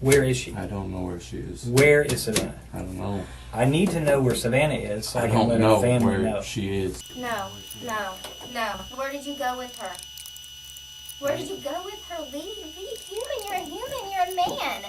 Where is she? I don't know where she is. Where is Savannah? I don't know. I need to know where Savannah is so I can let her family know. She is. No. Where did you go with her? Where did you go with her? Leave. Be human. You're a human. You're a man.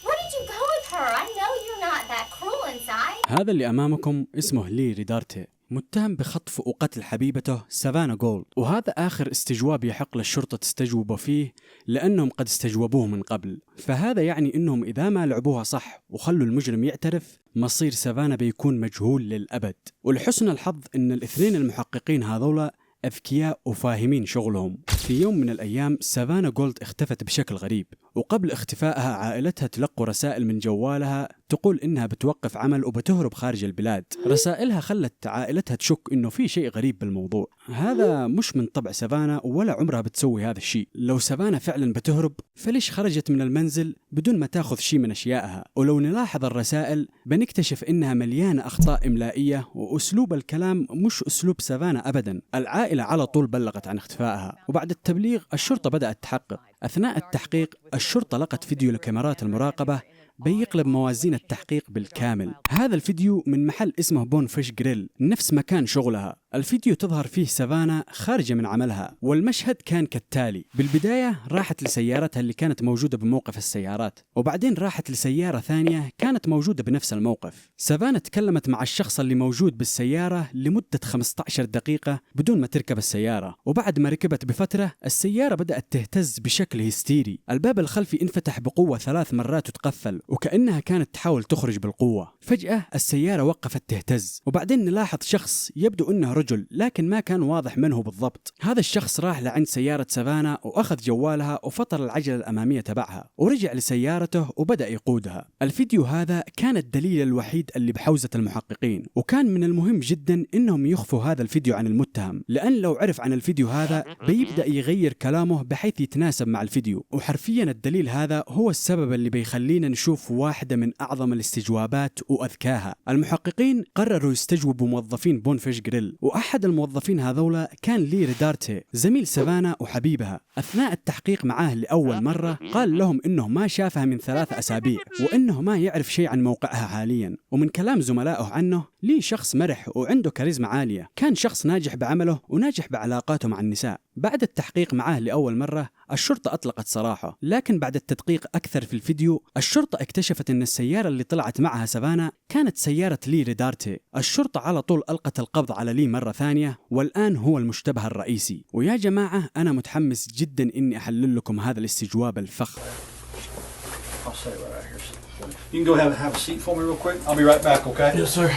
Where did you go with her? I know you're not that cruel inside. هذا اللي أمامكم اسمه لي ريدارتي، متهم بخطف وقتل حبيبته سافانا جولد، وهذا آخر استجواب يحق للشرطة تستجوبه فيه لأنهم قد استجوبوه من قبل. فهذا يعني أنهم إذا ما لعبوها صح وخلوا المجرم يعترف مصير سافانا بيكون مجهول للأبد. ولحسن الحظ أن الاثنين المحققين هذولا أذكياء وفاهمين شغلهم. في يوم من الأيام سافانا جولد اختفت بشكل غريب، وقبل اختفائها عائلتها تلقوا رسائل من جوالها تقول إنها بتوقف عمل وبتهرب خارج البلاد. رسائلها خلت عائلتها تشك إنه في شيء غريب بالموضوع. هذا مش من طبع سافانا ولا عمرها بتسوي هذا الشيء. لو سافانا فعلا بتهرب فليش خرجت من المنزل بدون ما تاخذ شيء من أشيائها؟ ولو نلاحظ الرسائل بنكتشف إنها مليانة أخطاء إملائية، وأسلوب الكلام مش أسلوب سافانا أبدا. العائلة على طول بلغت عن اختفائها، وبعد التبليغ الشرطة بدأت تحقق. أثناء التحقيق الشرطة لقت فيديو لكاميرات المراقبة بيقلب موازين التحقيق بالكامل. هذا الفيديو من محل اسمه بون فيش جريل، نفس مكان شغلها. الفيديو تظهر فيه سافانا خارجة من عملها، والمشهد كان كالتالي: بالبداية راحت لسيارتها اللي كانت موجودة بموقف السيارات، وبعدين راحت لسيارة ثانية كانت موجودة بنفس الموقف. سافانا تكلمت مع الشخص اللي موجود بالسيارة لمدة 15 دقيقة بدون ما تركب السيارة، وبعد ما ركبت بفترة السيارة بدأت تهتز بشكل هستيري. الباب الخلفي انفتح بقوة 3 مرات وتقفل، وكأنها كانت تحاول تخرج بالقوة. فجأة السيارة وقفت تهتز، وبعدين نلاحظ شخص يبدو أنه رجل لكن ما كان واضح من هو بالضبط. هذا الشخص راح لعند سيارة سافانا وأخذ جوالها وفطر العجلة الأمامية تبعها ورجع لسيارته وبدأ يقودها. الفيديو هذا كان الدليل الوحيد اللي بحوزة المحققين، وكان من المهم جدا إنهم يخفوا هذا الفيديو عن المتهم، لأن لو عرف عن الفيديو هذا بيبدأ يغير كلامه بحيث يتناسب مع الفيديو. وحرفيا الدليل هذا هو السبب اللي بيخلينا نشوف واحدة من أعظم الاستجوابات وأذكاها. المحققين قرروا يستجوبوا موظفين بون فيش جريل، وأحد الموظفين هذولا كان لي ريدارتي زميل سافانا وحبيبها. أثناء التحقيق معاه لأول مرة قال لهم إنه ما شافها من 3 أسابيع، وإنه ما يعرف شيء عن موقعها حاليا. ومن كلام زملائه عنه لي شخص مرح وعنده كاريزما عالية، كان شخص ناجح بعمله وناجح بعلاقاته مع النساء. بعد التحقيق معاه لأول مرة الشرطة أطلقت سراحه، لكن بعد التدقيق أكثر في الفيديو الشرطة اكتشفت أن السيارة اللي طلعت معها سافانا كانت سيارة لي ريدارتي. الشرطة على طول ألقت القبض على لي مرة ثانية، والآن هو المشتبه الرئيسي. ويا جماعة أنا متحمس جدا إني أحلل لكم هذا الاستجواب الفخم. You can go have a seat for me real quick. I'll be right back, okay? Yes, sir.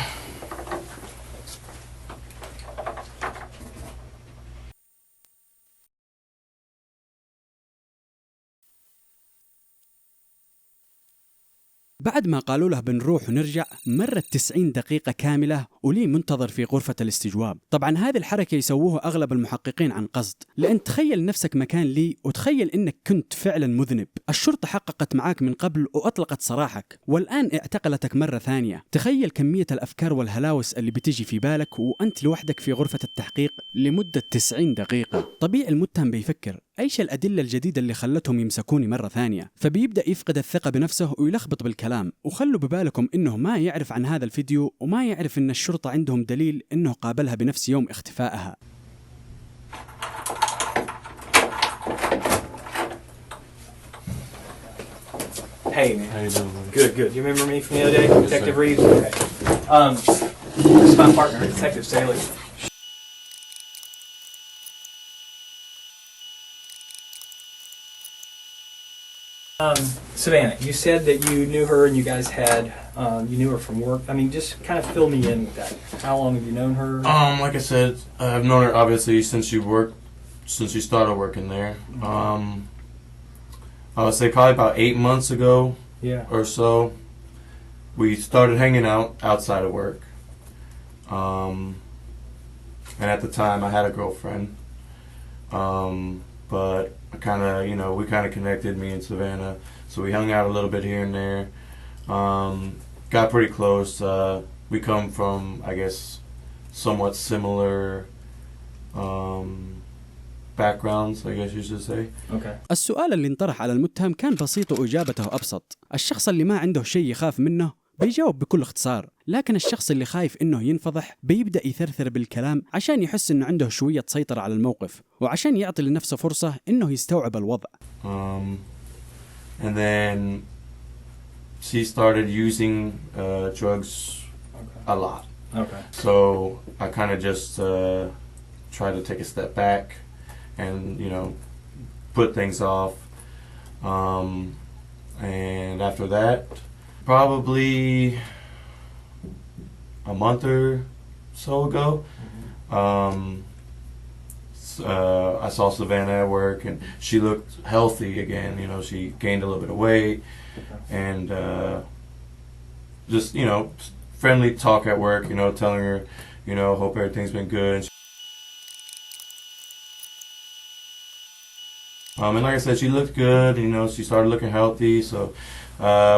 بعد ما قالوا له بنروح ونرجع مرت 90 دقيقة كاملة ولي منتظر في غرفة الاستجواب. طبعا هذه الحركة يسووها أغلب المحققين عن قصد، لأن تخيل نفسك مكان لي وتخيل إنك كنت فعلا مذنب. الشرطة حققت معاك من قبل وأطلقت سراحك، والآن اعتقلتك مرة ثانية. تخيل كمية الأفكار والهلاوس اللي بتيجي في بالك وأنت لوحدك في غرفة التحقيق لمدة 90 دقيقة. طبيعي المتهم بيفكر ايش الأدلة الجديدة اللي خلتهم يمسكوني مرة ثانية، فبيبدأ يفقد الثقة بنفسه ويلخبط بالكلام. وخلوا ببالكم انه ما يعرف عن هذا الفيديو وما يعرف ان الشرطة عندهم دليل انه قابلها بنفس يوم اختفائها. Hey man. How you doing, buddy? Good, good. You remember me from the other day? Yes, Detective sir. Reeves? Okay. This is my partner, Detective Staley. Savannah, you said that you knew her and you guys had, you knew her from work. I mean, just kind of fill me in with that. How long have you known her? Like I said, I've known her obviously since she started working there. I would say probably about 8 months ago or so, we started hanging out outside of work. And at the time I had a girlfriend. But I kind of, we kind of connected, me and Savannah. So we hung out a little bit here and there. Got pretty close. We come from, I guess, somewhat similar backgrounds, I guess you should say. Okay. السؤال اللي انطرح على المتهم كان بسيط وإجابته أبسط. الشخص اللي ما عنده شيء يخاف منه بيجاوب بكل اختصار، لكن الشخص اللي خايف إنه ينفضح بيبدأ يثرثر بالكلام عشان يحس إنه عنده شوية سيطرة على الموقف وعشان يعطي لنفسه فرصة إنه يستوعب الوضع. And then she started using drugs a lot. Okay. So I kind of just tried to take a step back and, you know, put things off. And after that, probably a month or so ago, I saw Savannah at work, and she looked healthy again. You know, she gained a little bit of weight, and just, you know, friendly talk at work. You know, telling her, you know, hope everything's been good. And like I said, she looked good. You know, she started looking healthy. So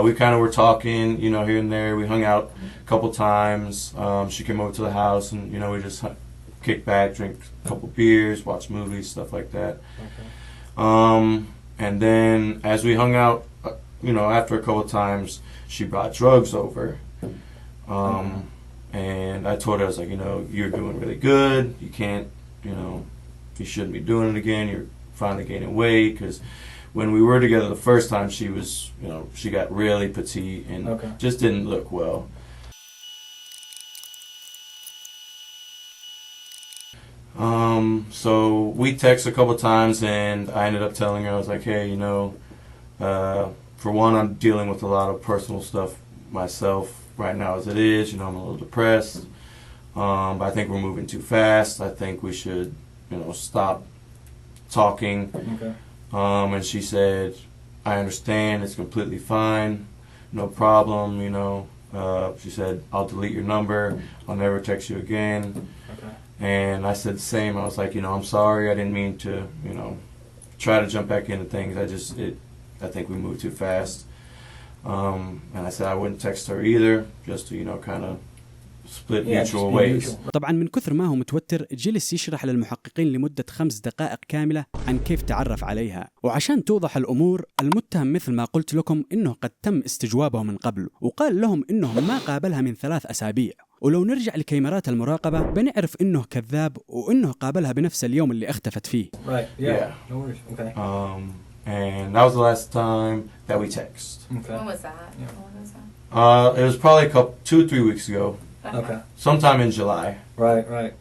we kind of were talking, you know, here and there. We hung out a couple times. She came over to the house, and, you know, we just kick back, drink a couple beers, watch movies, stuff like that. Okay. And then as we hung out, you know, after a couple times, she brought drugs over. And I told her, I was like, you know, you're doing really good. You can't, you know, you shouldn't be doing it again. You're finally gaining weight, because when we were together the first time, she was, you know, she got really petite and just didn't look well. So we texted a couple times, and I ended up telling her, I was like, hey, you know, for one, I'm dealing with a lot of personal stuff myself right now as it is. You know, I'm a little depressed. But I think we're moving too fast. I think we should, you know, stop talking. Okay. And she said, I understand, it's completely fine, no problem, you know. She said, I'll delete your number, I'll never text you again. Okay. And I said the same. I was like, you know, I'm sorry, I didn't mean to, you know, try to jump back into things. I think we moved too fast. And I said I wouldn't text her either, just to, you know, kind of split mutual ways. طبعا من كثر ما هو متوتر جلس يشرح للمحققين لمدة 5 دقائق كاملة عن كيف تعرف عليها. وعشان توضح الأمور، المتهم مثل ما قلت لكم إنه قد تم استجوابه من قبل، وقال لهم إنه ما قابلها من 3 أسابيع. ولو نرجع لكاميرات المراقبة بنعرف إنه كذاب وإنه قابلها بنفس اليوم اللي اختفت فيه. Right. Yeah. No worries. Okay. And that was the last time that we text. Okay. When was that? Yeah. When was that? It was probably 2-3 weeks ago. Okay. Sometime in July. Right. Right.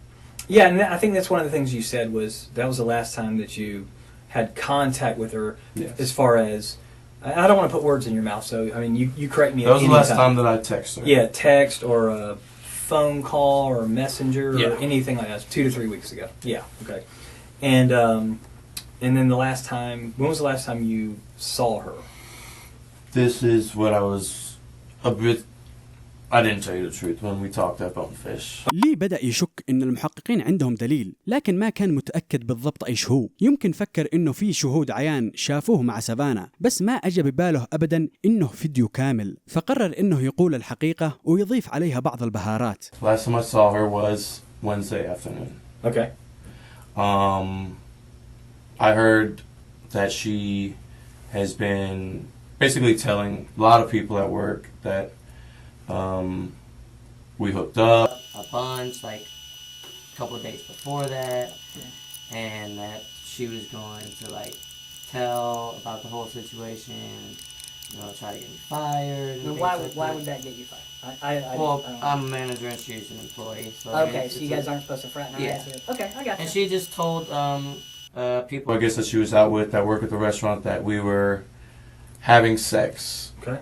Yeah, and I think that's one of the things you said was that was the last time that you had contact with her. Yes. As far as I don't want to put words in your mouth, so I mean you correct me. That was the last time that I texted her. Yeah, text or a phone call or messenger or Yeah. anything like that. 2 to 3 weeks ago. Yeah. Okay. And then the last time, when was the last time you saw her? This is what I was a bit. I didn't tell you the truth when we talked at Bonefish. لي بدأ يشك إن المحققين عندهم دليل، لكن ما كان متأكد بالضبط إيش هو. يمكن فكر إنه في شهود عيان شافوه مع سافانا، بس ما أجى بباله أبداً إنه فيديو كامل، فقرر إنه يقول الحقيقة ويضيف عليها بعض البهارات. Last time I saw her was Wednesday afternoon. Okay. I heard that she has been basically telling a lot of people at work that we hooked up a bunch, like a couple of days before that, and that she was going to like tell about the whole situation, you know, try to get me fired. Well, why would that get you fired? Well, I'm a manager and she's an employee. So okay, so you guys aren't supposed to fraternize. Yeah. Okay, I got you. And she just told people. I guess that she was out with that work at the restaurant that we were having sex. Okay.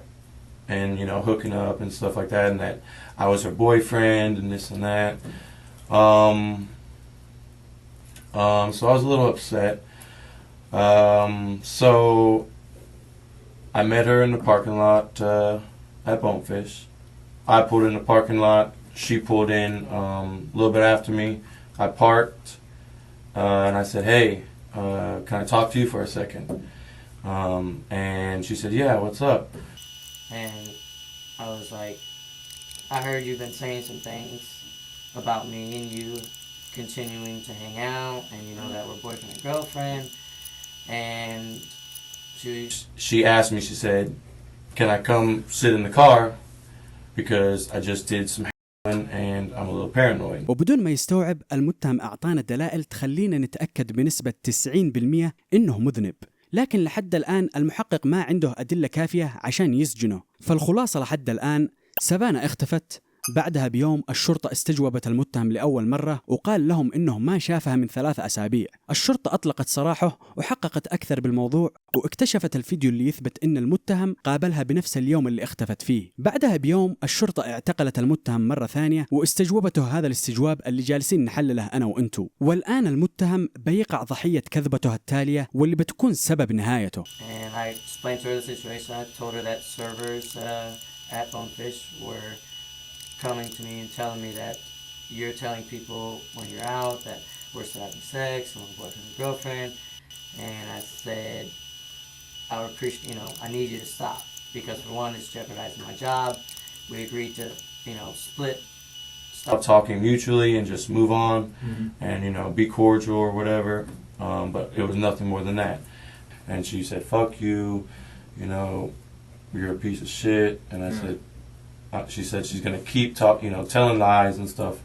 And, you know, hooking up and stuff like that, and that I was her boyfriend and this and that. So I was a little upset. So I met her in the parking lot at Bonefish. I pulled in the parking lot. She pulled in a little bit after me. I parked, and I said, "Hey, can I talk to you for a second?" And she said, "Yeah, what's up?" And I was like, I heard you've been saying some things about me, and you continuing to hang out, and you know that we're boyfriend and girlfriend. And she asked me, she said, can I come sit in the car because I just did some and I'm a little paranoid. وبدون ما يستوعب المتهم أعطانا دلائل تخلينا نتأكد بنسبة 90% إنه مذنب، لكن لحد الآن المحقق ما عنده أدلة كافية عشان يسجنه. فالخلاصة لحد الآن سافانا اختفت. بعدها بيوم الشرطة استجوبت المتهم لأول مرة وقال لهم إنه ما شافها من 3 أسابيع. الشرطة أطلقت سراحه وحققت أكثر بالموضوع واكتشفت الفيديو اللي يثبت إن المتهم قابلها بنفس اليوم اللي اختفت فيه. بعدها بيوم الشرطة اعتقلت المتهم مرة ثانية واستجوبته هذا الاستجواب اللي جالسين نحلله أنا وإنتو. والآن المتهم بيقع ضحية كذبته التالية واللي بتكون سبب نهايته. And I explained to her the situation. I told her that servers at Bonefish were coming to me and telling me that you're telling people when you're out that we're still having sex and we're boyfriend and girlfriend. And I said, I would appreciate, you know, I need you to stop because for one, it's jeopardizing my job. We agreed to, you know, stop talking mutually and just move on and, you know, be cordial or whatever. But it was nothing more than that. And she said, fuck you, you know, you're a piece of shit. And I said, she said she's going to keep telling lies and stuff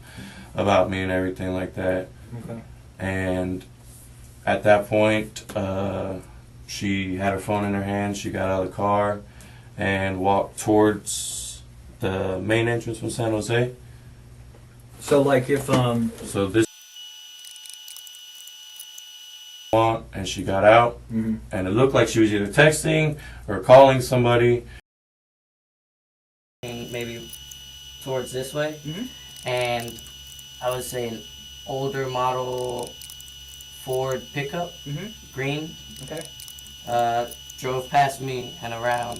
about me and everything like that. Okay. And at that point, she had her phone in her hand. She got out of the car and walked towards the main entrance from San Jose. So like if So this and she got out and it looked like she was either texting or calling somebody. Maybe towards this way, and I would say an older model Ford pickup, green. Okay. Drove past me and around,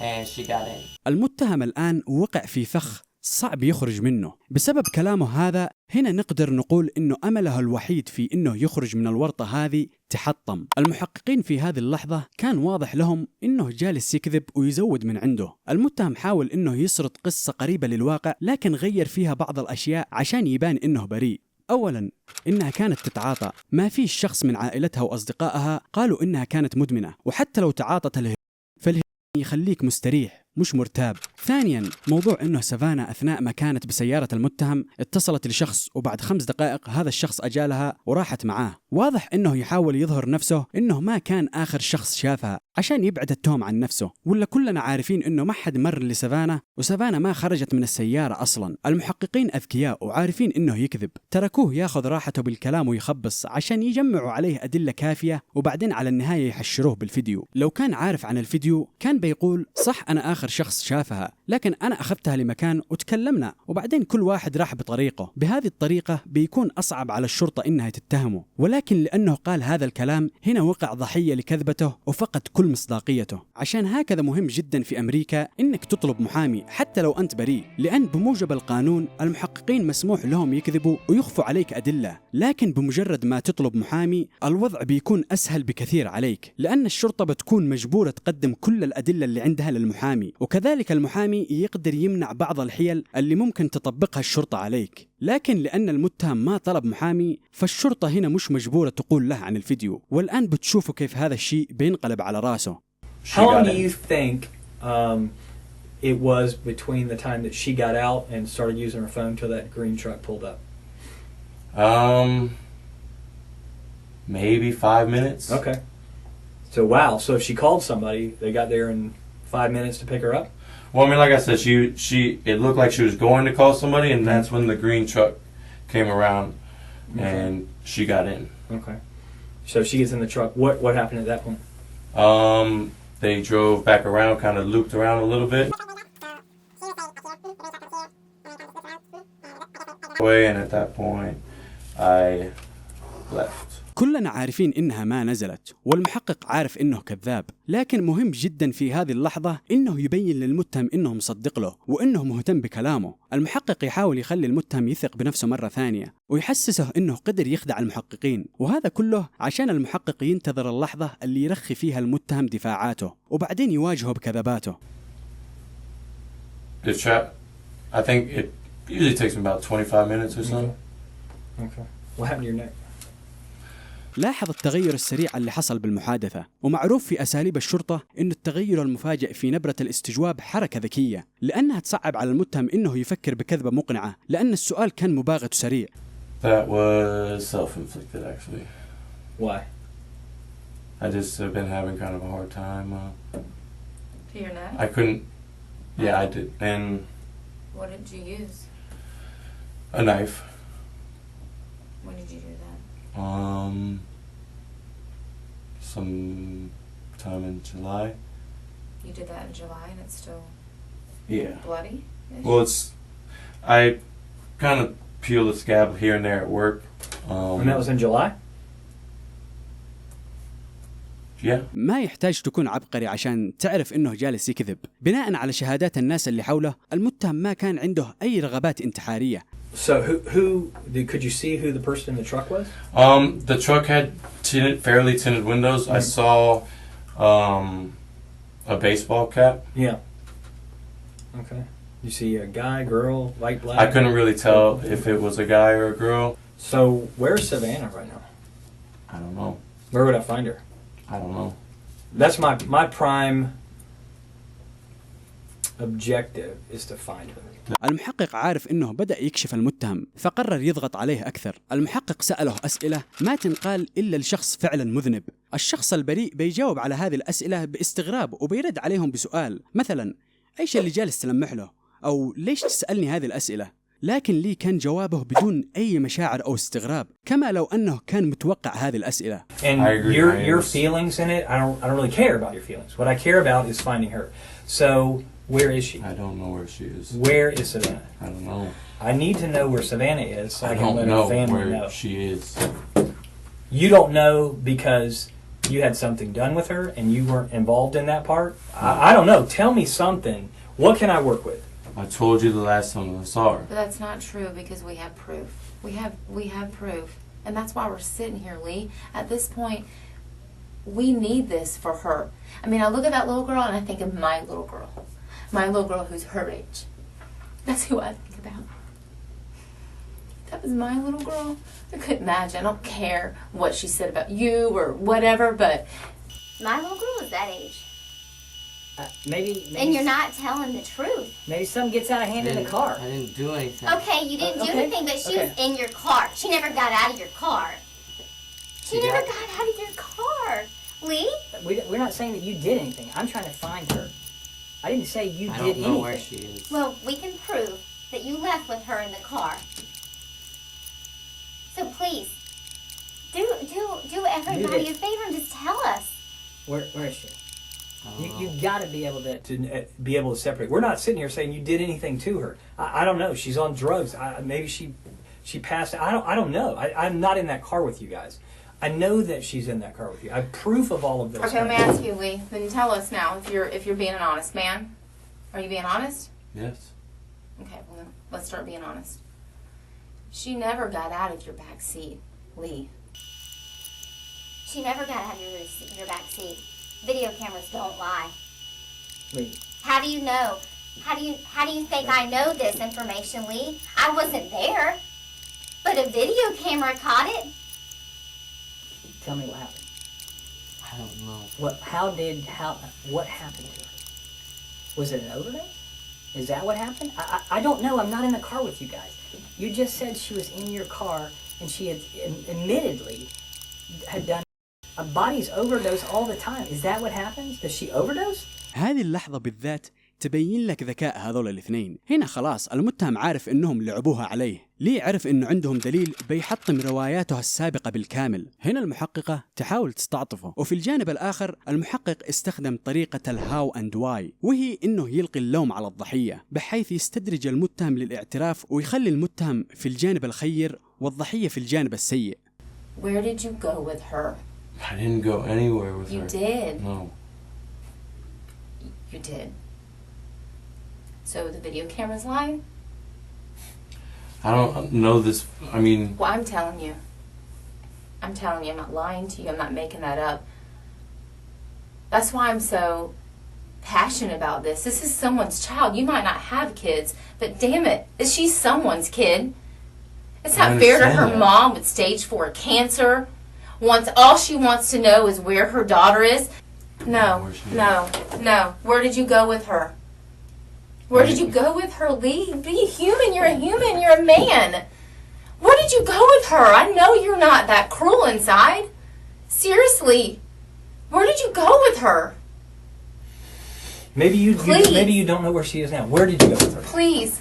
and she got in. المتهم الآن وقع في فخ صعب يخرج منه بسبب كلامه هذا. هنا نقدر نقول إنه أمله الوحيد في إنه يخرج من الورطة هذه تحطم. المحققين في هذه اللحظة كان واضح لهم إنه جالس يكذب ويزود من عنده. المتهم حاول إنه يسرد قصة قريبة للواقع لكن غير فيها بعض الأشياء عشان يبان إنه بريء. أولاً إنها كانت تتعاطى، ما فيش شخص من عائلتها وأصدقائها قالوا إنها كانت مدمنة، وحتى لو تعاطت فالهيروين يخليك مستريح مش مرتاب. ثانياً موضوع إنه سافانا أثناء ما كانت بسيارة المتهم اتصلت لشخص وبعد 5 دقائق هذا الشخص أجالها وراحت معاه. واضح إنه يحاول يظهر نفسه إنه ما كان آخر شخص شافها عشان يبعد التهم عن نفسه. ولا كلنا عارفين إنه ما حد مر لسافانا وسافانا ما خرجت من السيارة أصلاً. المحققين أذكياء وعارفين إنه يكذب، تركوه ياخذ راحته بالكلام ويخبص عشان يجمعوا عليه أدلة كافية وبعدين على النهاية يحشروه بالفيديو. لو كان عارف عن الفيديو كان بيقول صح أنا آخر شخص شافها، لكن أنا أخذتها لمكان وتكلمنا وبعدين كل واحد راح بطريقه. بهذه الطريقة بيكون أصعب على الشرطة إنها تتهمه، ولكن لأنه قال هذا الكلام هنا وقع ضحية لكذبته وفقد كل مصداقيته. عشان هكذا مهم جدا في أمريكا إنك تطلب محامي حتى لو أنت بريء، لأن بموجب القانون المحققين مسموح لهم يكذبوا ويخفوا عليك أدلة، لكن بمجرد ما تطلب محامي الوضع بيكون أسهل بكثير عليك، لأن الشرطة بتكون مجبورة تقدم كل الأدلة اللي عندها للمحامي، وكذلك المحامي يقدر يمنع بعض الحيل اللي ممكن تطبقها الشرطة عليك. لكن لأن المتهم ما طلب محامي فالشرطة هنا مش مجبورة تقول له عن الفيديو. والآن بتشوفوا كيف هذا الشيء بينقلب على راسه. How long do you think it was between the time that she got out and started using her phone till that green truck pulled up? Maybe 5 minutes. Okay. So wow. So if she called somebody, they got there in 5 minutes to pick her up? Well, I mean, like I said, it looked like she was going to call somebody, and that's when the green truck came around, and she got in. Okay. So she gets in the truck. What happened at that point? They drove back around, kind of looped around a little bit. And at that point, I left. كلنا عارفين إنها ما نزلت، والمحقق عارف إنه كذاب، لكن مهم جدا في هذه اللحظة إنه يبين للمتهم إنه مصدق له وإنه مهتم بكلامه. المحقق يحاول يخلي المتهم يثق بنفسه مرة ثانية ويحسسه إنه قدر يخدع المحققين، وهذا كله عشان المحقق ينتظر اللحظة اللي يرخي فيها المتهم دفاعاته وبعدين يواجهه بكذباته. I think it usually takes me about 25 minutes or so. Okay. What happened to your neck? لاحظ التغير السريع اللي حصل بالمحادثة، ومعروف في أساليب الشرطة إنه التغير المفاجئ في نبرة الاستجواب حركة ذكية، لأنها تصعب على المتهم إنه يفكر بكذبة مقنعة، لأن السؤال كان مباغت وسريع. That was self-inflicted, actually. Why? I just have been having kind of a hard time. To your neck? I couldn't. Yeah, I did. And What did you use? a knife. When did you do that? Some time in July. You did that in July and it's still Yeah. bloody? Well, I kind of peel the scab here and there at work. And that was in July? Yeah. ما يحتاج تكون عبقري عشان تعرف إنه جالس يكذب. بناء على شهادات الناس اللي حوله، المتهم ما كان عنده أي رغبات انتحارية. So could you see who the person in the truck was? The truck had fairly tinted windows. I saw a baseball cap. Yeah. Okay. You see a guy, girl, white, black? I couldn't really tell if it was a guy or a girl. So where's Savannah right now? I don't know. Where would I find her? I don't know. That's my prime objective is to find her. المحقق عارف إنه بدأ يكشف المتهم، فقرر يضغط عليه أكثر. المحقق سأله أسئلة ما تنقال إلا لشخص فعلا مذنب. الشخص البريء بيجاوب على هذه الأسئلة باستغراب، وبيرد عليهم بسؤال مثلا إيش اللي جالس تلمح له؟ أو ليش تسألني هذه الأسئلة؟ لكن لي كان جوابه بدون أي مشاعر أو استغراب، كما لو أنه كان متوقع هذه الأسئلة. And your feelings in it, I don't really care about your feelings. What I care about is finding her. So where is she? I don't know where she is. Where is Savannah? I don't know. I need to know where Savannah is so I can don't let know her family where know. she is. You don't know because you had something done with her and you weren't involved in that part? I don't know. Tell me something. What can I work with? I told you the last time I saw her. But that's not true because we have proof. We have proof. And that's why we're sitting here, Lee. At this point, we need this for her. I mean, I look at that little girl and I think of my little girl. My little girl who's her age. That's who I think about. That was my little girl. I couldn't imagine. I don't care what she said about you or whatever, but My little girl is that age. Maybe And you're not telling the truth. maybe something gets out of hand in the car. I didn't do anything. Okay, you didn't do Okay, anything, but she was okay. in your car. She never got out of your car. She She never got- got out of your car. Lee? We're not saying that you did anything. I'm trying to find her. I didn't say you I did don't know where anything. she is. Well, we can prove that you left with her in the car. So please, do everybody a favor and just tell us. Where is she? I don't You know. got to be able to. To be able to separate. We're not sitting here saying you did anything to her. I don't know. She's on drugs. Maybe she passed. I don't know. I'm not in that car with you guys. I know that she's in that car with you. I have proof of all of this. okay, let me ask you, Lee. Then tell us now if you're being an honest man. Are you being honest? Yes. Okay, well then, let's start being honest. She never got out of your back seat, Lee. She never got out of your back seat. Video cameras don't lie. Lee, How do you know? How do you think I know this information, Lee? I wasn't there. But a video camera caught it. tell me what happened. I don't know. What happened to her? Was it an overdose? Is that what happened? I don't know. I'm not in the car with you guys. You just said she was in your car and she had admittedly had done. Bodies overdose all the time. Is that what happens? Does she overdose? هذه اللحظة بالذات تبين لك ذكاء هذول الاثنين. هنا خلاص المتهم عارف انهم لعبوها عليه. ليه عرف انه عندهم دليل بيحطم رواياته السابقة بالكامل. هنا المحققة تحاول تستعطفه، وفي الجانب الآخر المحقق استخدم طريقة الهاو اند واي، وهي انه يلقي اللوم على الضحية بحيث يستدرج المتهم للاعتراف ويخلي المتهم في الجانب الخير والضحية في الجانب السيء. Where did you go with her? I didn't go anywhere with You her. did. No. You did. So the video camera's lying? I don't know this. I mean, Well, I'm telling you. I'm not lying to you. I'm not making that up. That's why I'm so passionate about this. This is someone's child. You might not have kids, but damn it, is she someone's kid? It's not fair to her that. mom with stage 4 cancer. All she wants to know is where her daughter is. No. Where did you go with her? Where did you go with her, Lee? Be human. You're a human. You're a man. Where did you go with her? I know you're not that cruel inside. Seriously. Where did you go with her? Maybe you don't know where she is now. Where did you go with her? Please.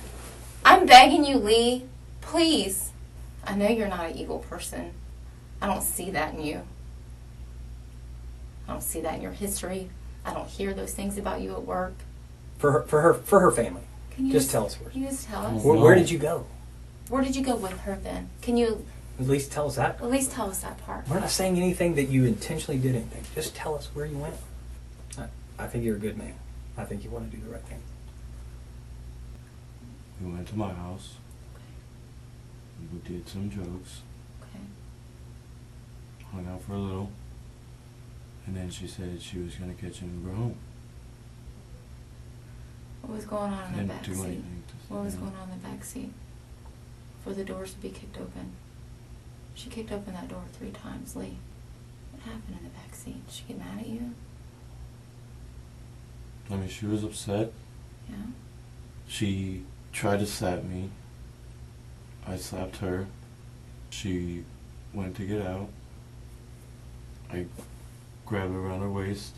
I'm begging you, Lee. Please. I know you're not an evil person. I don't see that in you. I don't see that in your history. I don't hear those things about you at work. For her family. Can you just tell us where. Can you just tell us? Where did you go? Where did you go with her then? Can you at least tell us that? At least tell us that part. We're not saying anything that you intentionally did anything. Just tell us where you went. I think you're a good man. I think you want to do the right thing. We went to my house. We did some jokes. Okay. Hung out for a little. And then she said she was going to catch an Uber home. What was going on in the back Didn't do seat? anything to What was going on in the back seat? For the doors to be kicked open. She kicked open that door 3 times, Lee. What happened in the back seat? Did she get mad at you? I mean, she was upset. Yeah. She tried to slap me. I slapped her. She went to get out. I grabbed her around her waist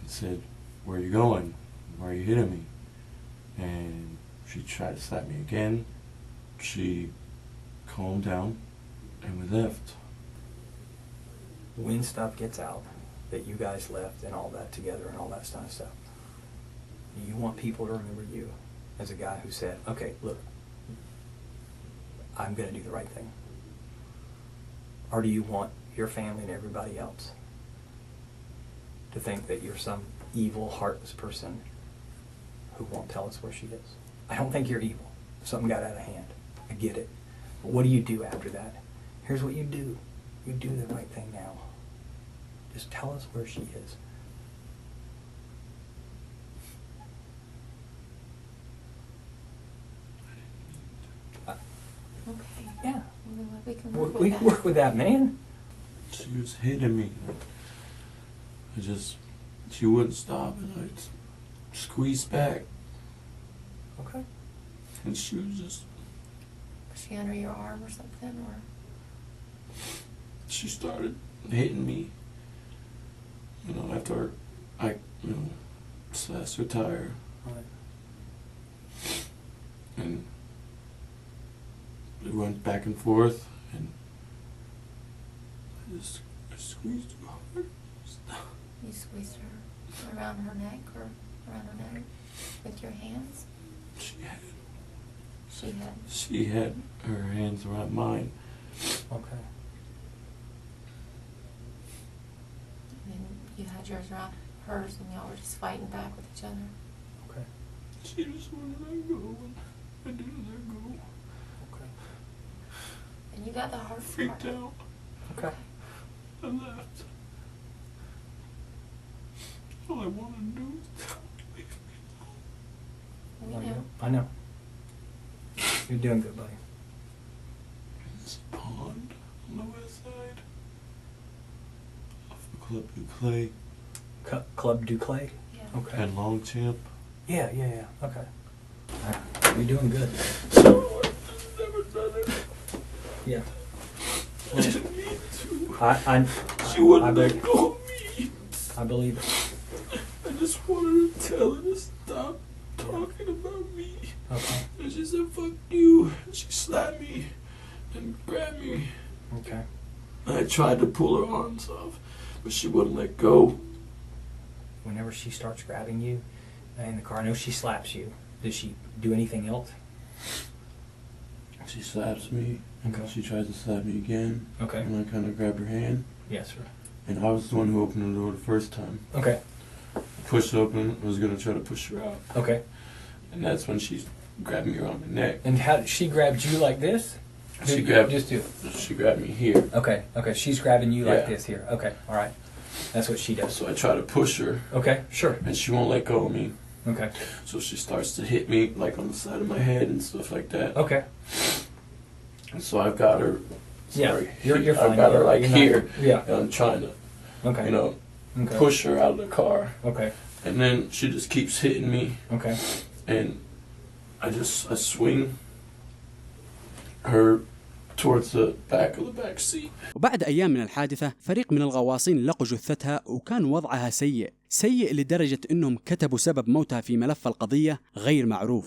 and said, "Where are you going? Why are you hitting me?" And she tried to slap me again. She calmed down and we left. When stuff gets out that you guys left and all that together and all that kind of stuff, you want people to remember you as a guy who said, "Okay, look, I'm going to do the right thing"? Or do you want your family and everybody else to think that you're some evil, heartless person who won't tell us where she is? I don't think you're evil. Something got out of hand. I get it. But what do you do after that? Here's what you do. You do the right thing now. Just tell us where she is. Okay. Yeah. We can work with We that. can work with that, man. She was hitting me. She wouldn't stop, and I squeezed back, Okay. and she was just, Was she under your arm or something? Or she started hitting me, after I slashed her tire, All right. and we went back and forth, and I squeezed her hard. you squeezed her around her neck or around her neck with your hands? She had her hands around mine. Okay. And then you had yours around hers and y'all were just fighting back with each other. Okay. She just wouldn't let go, and I didn't let go. Okay. And you got the hard Freaked part. out. Okay. I left. All I wanted to do was leave me alone. We know. I know. You're doing good, buddy. This pond on the west side off of Club Duclay Club Duclay? Yeah. Okay. and Longchamp. Yeah. Okay. All right. You're doing good. So I've never done it. Yeah. I didn't mean to. I She wouldn't I let beg- go of me. I believe it. I just wanted to tell her to stop talking about me. Okay. And she said, "Fuck you." She slapped me and grabbed me. Okay. I tried to pull her arms off, but she wouldn't let go. Whenever she starts grabbing you in the car, I know she slaps you. Does she do anything else? She slaps me, and Okay. she tries to slap me again, Okay. and I kind of grabbed her hand, Yes, sir. and I was the one who opened the door the first time. Okay. Pushed open, was going to try to push her out, Okay. and that's when she grabbed me around my neck. And how she grabbed you like this? She grabbed me here. Okay. Okay. She's grabbing you like Yeah. this here. Okay. All right. That's what she does. So I try to push her, Okay. Sure. and she won't let go of me. Okay. So she starts to hit me like on the side of my head and stuff like that. Okay. So I've got her. Yeah, Sorry, you're fine. I've got her like You're not- here. Yeah. And I'm trying to, Okay. you know, Okay. push her out of the car. Okay. And then she just keeps hitting me. Okay. And I swing her towards the back of the back seat. وبعد أيام من الحادثة فريق من الغواصين لقوا جثتها وكان وضعها سيء لدرجة أنهم كتبوا سبب موتها في ملف القضية غير معروف.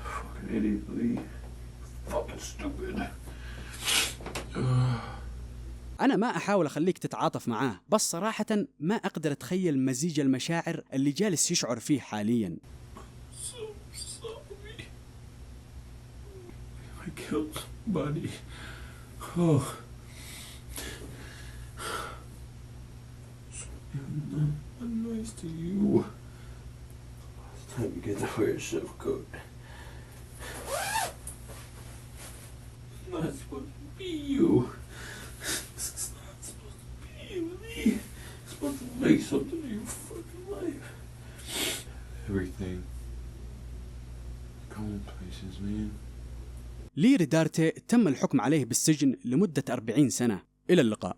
Fucking idiot, Lee. Fucking stupid. أنا ما أحاول أخليك تتعاطف معاه، بس صراحة ما أقدر أتخيل مزيج المشاعر اللي جالس يشعر فيه حاليا. So sorry. I killed somebody. Oh. I'm nice to you. It's time you get to wear a chef coat. It's not supposed to be you. This is not supposed to be you, Lee. It's supposed to make something of your fucking life. Everything. Going places, man. لي ريدارتي تم الحكم عليه بالسجن لمدة 40 سنة. إلى اللقاء.